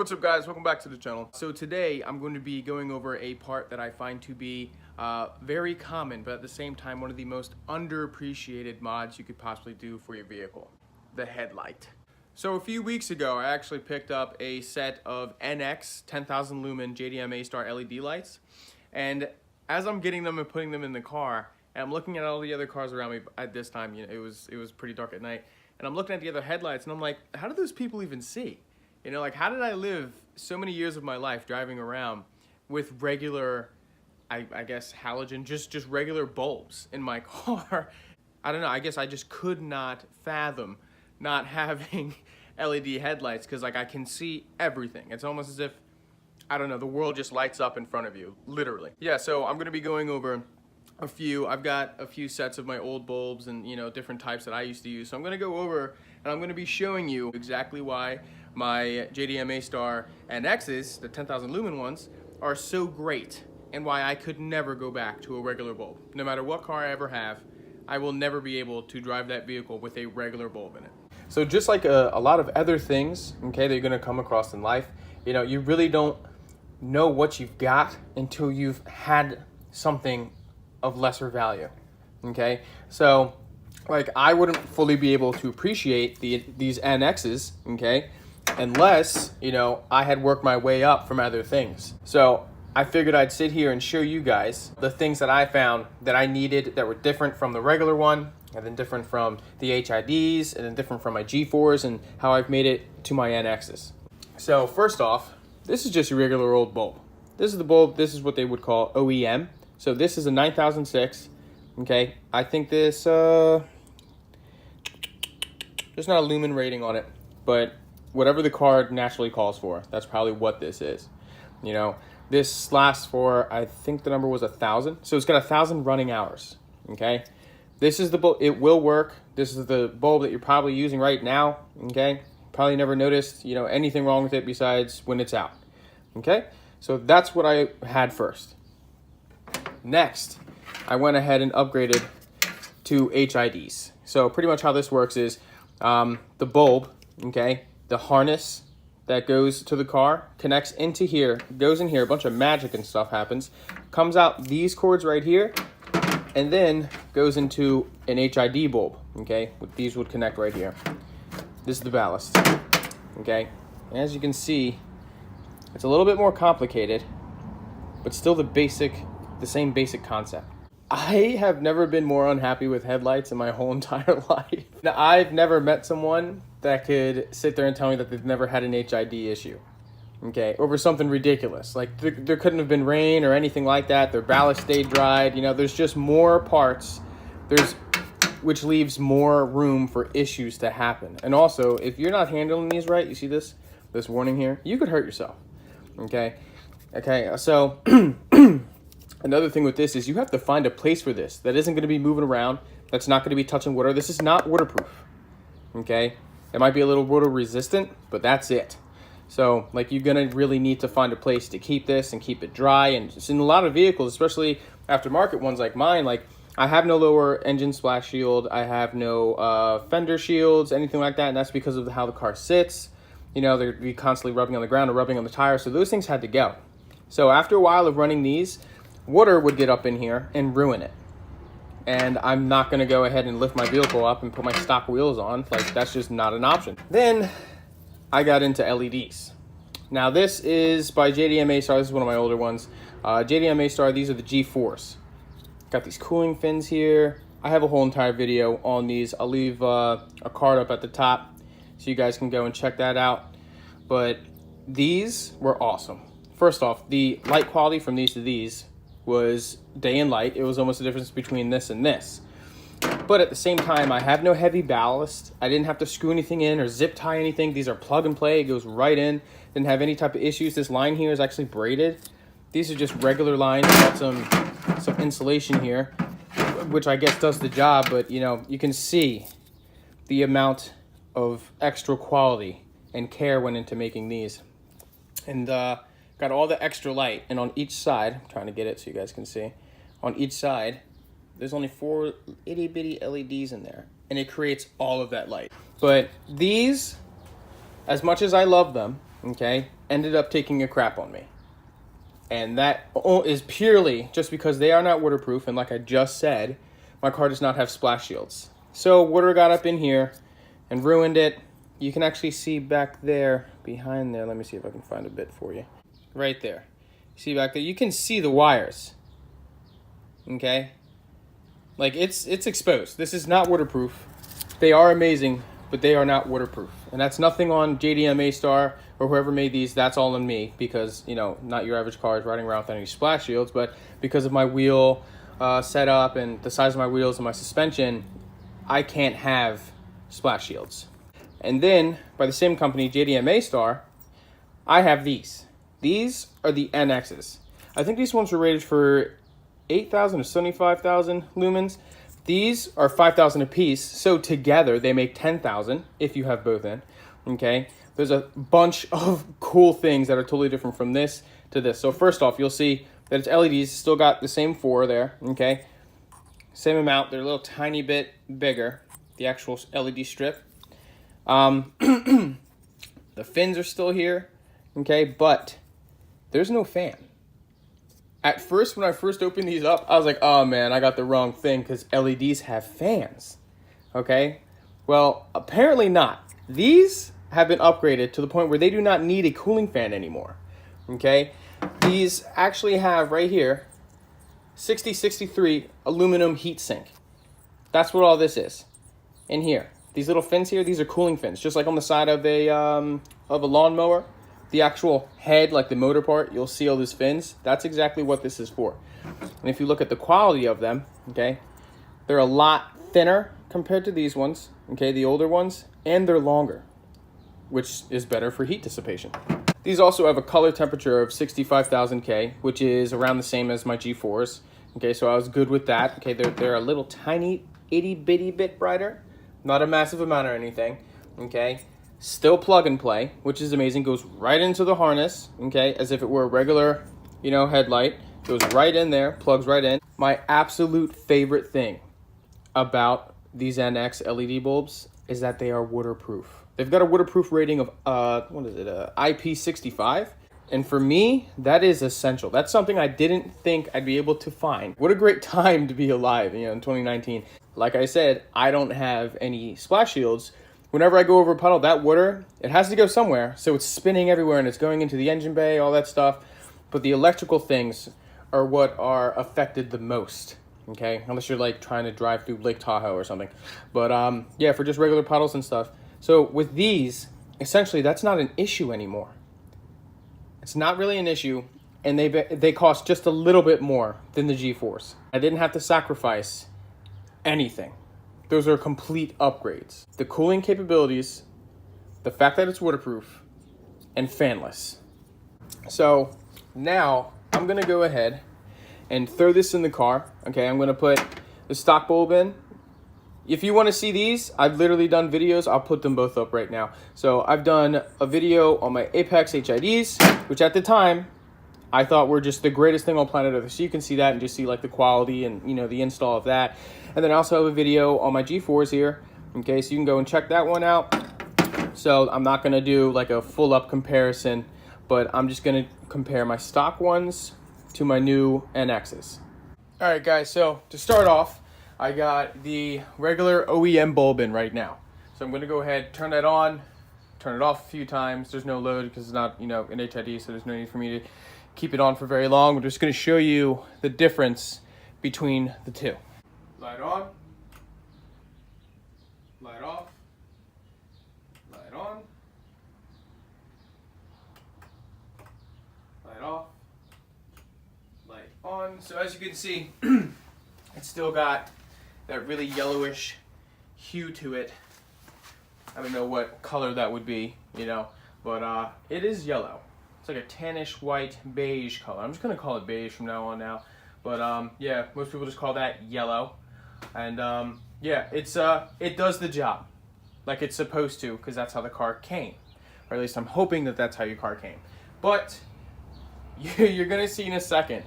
What's up, guys? Welcome back to the channel. So today I'm going to be going over a part that I find to be very common, but at the same time one of the most underappreciated mods you could possibly do for your vehicle: the headlight. So a few weeks ago I actually picked up a set of NX 10,000 lumen JDMASTAR LED lights, and as I'm getting them and putting them in the car, and I'm looking at all the other cars around me at this time, you know, it was pretty dark at night, and I'm looking at the other headlights and I'm like, how do those people even see? You know, like, how did I live so many years of my life driving around with regular, I guess, halogen, just regular bulbs in my car? I don't know, I guess I just could not fathom not having LED headlights, because, like, I can see everything. It's almost as if, I don't know, the world just lights up in front of you, literally. Yeah, so I'm going to be going over I've got a few sets of my old bulbs and, you know, different types that I used to use. So I'm going to go over and I'm going to be showing you exactly why my JDMASTAR NXs, the 10,000 lumen ones, are so great, and why I could never go back to a regular bulb. No matter what car I ever have, I will never be able to drive that vehicle with a regular bulb in it. So just like a lot of other things, okay, that you're going to come across in life, you know, you really don't know what you've got until you've had something of lesser value, okay? So, like, I wouldn't fully be able to appreciate these NXs, okay, unless, you know, I had worked my way up from other things. So I figured I'd sit here and show you guys the things that I found that I needed that were different from the regular one, and then different from the HIDs, and then different from my G4s, and how I've made it to my NXs. So first off, this is just a regular old bulb. This is the bulb, this is what they would call OEM. So this is a 9006, okay? I think this, there's not a lumen rating on it, but whatever the card naturally calls for, that's probably what this is. You know, this lasts for, I think the number was 1,000. So it's got 1,000 running hours, okay? This is the bulb, it will work. This is the bulb that you're probably using right now, okay? Probably never noticed, you know, anything wrong with it besides when it's out, okay? So that's what I had first. Next, I went ahead and upgraded to HIDs. So pretty much how this works is the bulb, okay, the harness that goes to the car connects into here, goes in here, a bunch of magic and stuff happens, comes out these cords right here, and then goes into an HID bulb, okay? These would connect right here. This is the ballast, okay? And as you can see, it's a little bit more complicated, but still the same basic concept. I have never been more unhappy with headlights in my whole entire life. Now, I've never met someone that could sit there and tell me that they've never had an HID issue, okay, over something ridiculous. Like, there couldn't have been rain or anything like that. Their ballast stayed dried. You know, there's just more parts, which leaves more room for issues to happen. And also, if you're not handling these right, you see this warning here, you could hurt yourself, okay? Okay, so another thing with this is you have to find a place for this that isn't going to be moving around, that's not going to be touching water. This is not waterproof, okay? It might be a little water resistant, but that's it. So, like, you're going to really need to find a place to keep this and keep it dry. And just in a lot of vehicles, especially aftermarket ones like mine, like, I have no lower engine splash shield, I have no fender shields, anything like that, and that's because of how the car sits. You know, they're be constantly rubbing on the ground or rubbing on the tire, so those things had to go. So after a while of running these, water would get up in here and ruin it. And I'm not going to go ahead and lift my vehicle up and put my stock wheels on. Like, that's just not an option. Then I got into LEDs. Now this is by JDMASTAR. This is one of my older ones. JDMASTAR, these are the G4s. Got these cooling fins here. I have a whole entire video on these. I'll leave a card up at the top so you guys can go and check that out. But these were awesome. First off, the light quality from these to these was day and light. It was almost the difference between this and this. But at the same time, I have no heavy ballast. I didn't have to screw anything in or zip tie anything. These are plug and play. It goes right in. Didn't have any type of issues. This line here is actually braided. These are just regular lines. Got some insulation here, which I guess does the job. But, you know, you can see the amount of extra quality and care went into making these. And got all the extra light, and on each side, I'm trying to get it so you guys can see, on each side, there's only 4 itty bitty LEDs in there, and it creates all of that light. But these, as much as I love them, okay, ended up taking a crap on me. And that is purely just because they are not waterproof, and like I just said, my car does not have splash shields. So water got up in here and ruined it. You can actually see back there, behind there, let me see if I can find a bit for you. Right there. See back there, you can see the wires. Okay? Like it's exposed. This is not waterproof. They are amazing, but they are not waterproof. And that's nothing on JDMASTAR or whoever made these. That's all on me because, you know, not your average car is riding around without any splash shields, but because of my wheel setup and the size of my wheels and my suspension, I can't have splash shields. And then by the same company, JDMASTAR, I have these. These are the NXs. I think these ones were rated for 8,000 or 75,000 lumens. These are 5,000 a piece, so together they make 10,000 if you have both in, okay? There's a bunch of cool things that are totally different from this to this. So first off, you'll see that it's LEDs, still got the same 4 there, okay? Same amount, they're a little tiny bit bigger, the actual LED strip. The fins are still here, okay, but there's no fan. At first, when I first opened these up, I was like, oh man, I got the wrong thing because LEDs have fans, okay? Well, apparently not. These have been upgraded to the point where they do not need a cooling fan anymore, okay? These actually have right here, 6063 aluminum heat sink. That's what all this is in here. These little fins here, these are cooling fins, just like on the side of a lawnmower. The actual head, like the motor part, you'll see all these fins. That's exactly what this is for. And if you look at the quality of them, okay, they're a lot thinner compared to these ones, okay, the older ones, and they're longer, which is better for heat dissipation. These also have a color temperature of 65,000 K, which is around the same as my G4s. Okay, so I was good with that. Okay, they're a little tiny, itty bitty bit brighter, not a massive amount or anything, okay. Still plug and play, which is amazing. Goes right into the harness, okay, as if it were a regular, you know, headlight. Goes right in there, plugs right in. My absolute favorite thing about these NX LED bulbs is that they are waterproof. They've got a waterproof rating of, IP65. And for me, that is essential. That's something I didn't think I'd be able to find. What a great time to be alive, you know, in 2019. Like I said, I don't have any splash shields. Whenever I go over a puddle, that water, it has to go somewhere, so it's spinning everywhere and it's going into the engine bay, all that stuff. But the electrical things are what are affected the most, okay? Unless you're like trying to drive through Lake Tahoe or something. But yeah, for just regular puddles and stuff. So with these, essentially that's not an issue anymore. It's not really an issue, and they cost just a little bit more than the G4s. I didn't have to sacrifice anything. Those are complete upgrades. The cooling capabilities, the fact that it's waterproof, and fanless. So now I'm gonna go ahead and throw this in the car. Okay, I'm gonna put the stock bulb in. If you wanna see these, I've literally done videos. I'll put them both up right now. So I've done a video on my Apex HIDs, which at the time, I thought were just the greatest thing on planet Earth. So you can see that and just see like the quality and, you know, the install of that. And then I also have a video on my G4s here. Okay, so you can go and check that one out. So I'm not gonna do like a full up comparison, but I'm just gonna compare my stock ones to my new NXs. All right guys, so to start off, I got the regular OEM bulb in right now. So I'm gonna go ahead, turn that on, turn it off a few times. There's no load because it's not, you know, an HID, so there's no need for me to keep it on for very long. We're just gonna show you the difference between the two. Light on, light off, light on, light off, light on. So as you can see, it's still got that really yellowish hue to it. I don't know what color that would be, you know, but it is yellow. It's like a tannish white beige color. I'm just gonna call it beige from now on now. But yeah, most people just call that yellow. And yeah, it does the job like it's supposed to, because that's how the car came. Or at least I'm hoping that that's how your car came. But you're gonna see in a second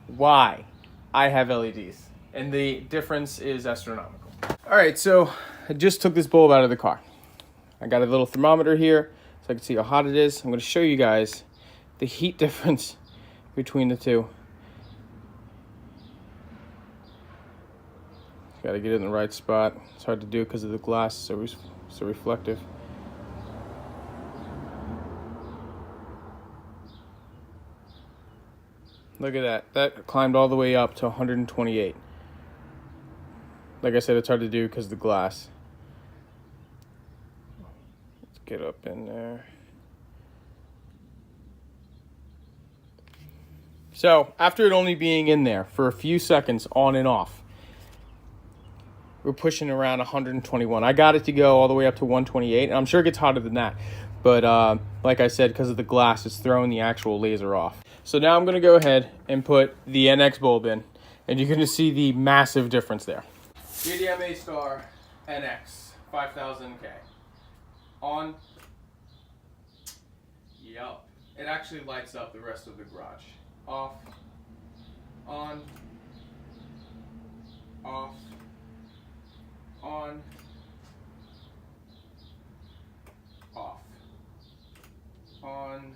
why I have LEDs. And the difference is astronomical. All right, so I just took this bulb out of the car. I got a little thermometer here. so I can see how hot it is. I'm going to show you guys the heat difference between the two. Got to get it in the right spot. It's hard to do because of the glass, so reflective. Look at that. That climbed all the way up to 128. Like I said, it's hard to do because of the glass. Let's get up in there. So, after it only being in there for a few seconds on and off, we're pushing around 121. I got it to go all the way up to 128, and I'm sure it gets hotter than that. But like I said, because of the glass, it's throwing the actual laser off. So now I'm going to go ahead and put the NX bulb in, and you're going to see the massive difference there. JDMASTAR NX 5000K. On. Yep. It actually lights up the rest of the garage. Off. On. Off. On. Off. On.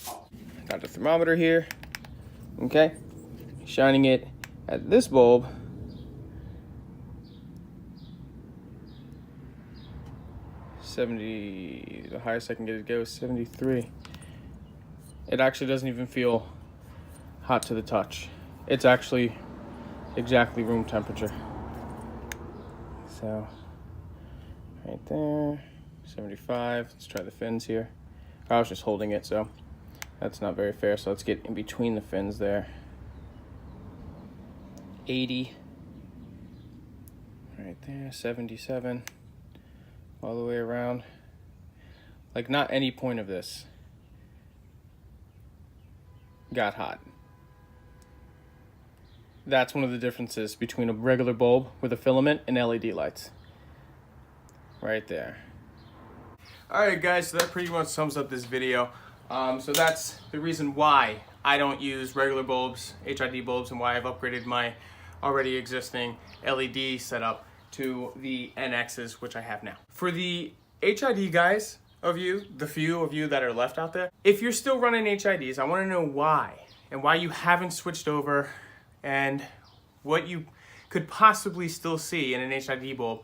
Off. Got the thermometer here. Okay. Shining it at this bulb. The highest I can get it to go is 73. It actually doesn't even feel hot to the touch. It's actually exactly room temperature. So right there, 75. Let's try the fins here. I was just holding it, so that's not very fair. So let's get in between the fins there. 80. Right there, 77. All the way around. Like, not any point of this got hot. That's one of the differences between a regular bulb with a filament and LED lights. Right there. Alright guys, so that pretty much sums up this video. So that's the reason why I don't use regular bulbs, HID bulbs, and why I've upgraded my already existing LED setup to the NXs, which I have now. For the HID guys of you, the few of you that are left out there, if you're still running HIDs, I want to know why, and why you haven't switched over, and what you could possibly still see in an HID bulb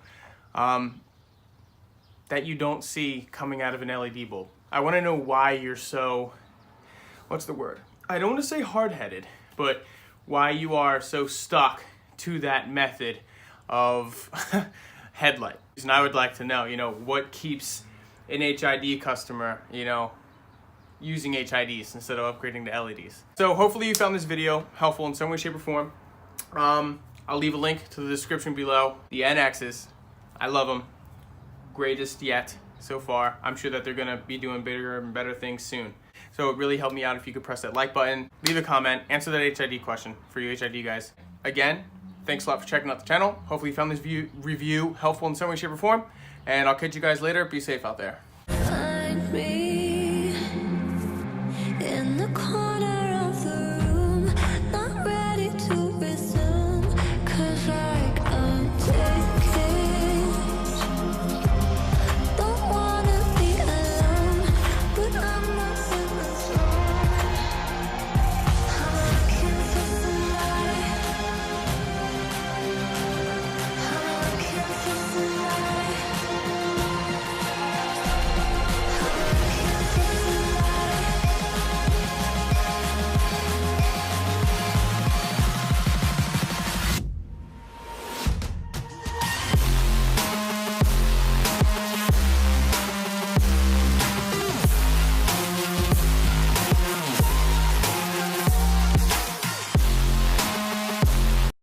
that you don't see coming out of an LED bulb. I want to know why you're so, what's the word? I don't want to say hard-headed, but why you are so stuck to that method of headlight. And I would like to know, what keeps an HID customer, using HIDs instead of upgrading to LEDs. So hopefully you found this video helpful in some way, shape, or form. I'll leave a link to the description below. The NXs, I love them. Greatest yet so far. I'm sure that they're gonna be doing bigger and better things soon. So it really helped me out if you could press that like button, leave a comment, answer that HID question for you HID guys. Again, thanks a lot for checking out the channel. Hopefully you found this review helpful in some way, shape, or form. And I'll catch you guys later. Be safe out there. Find me.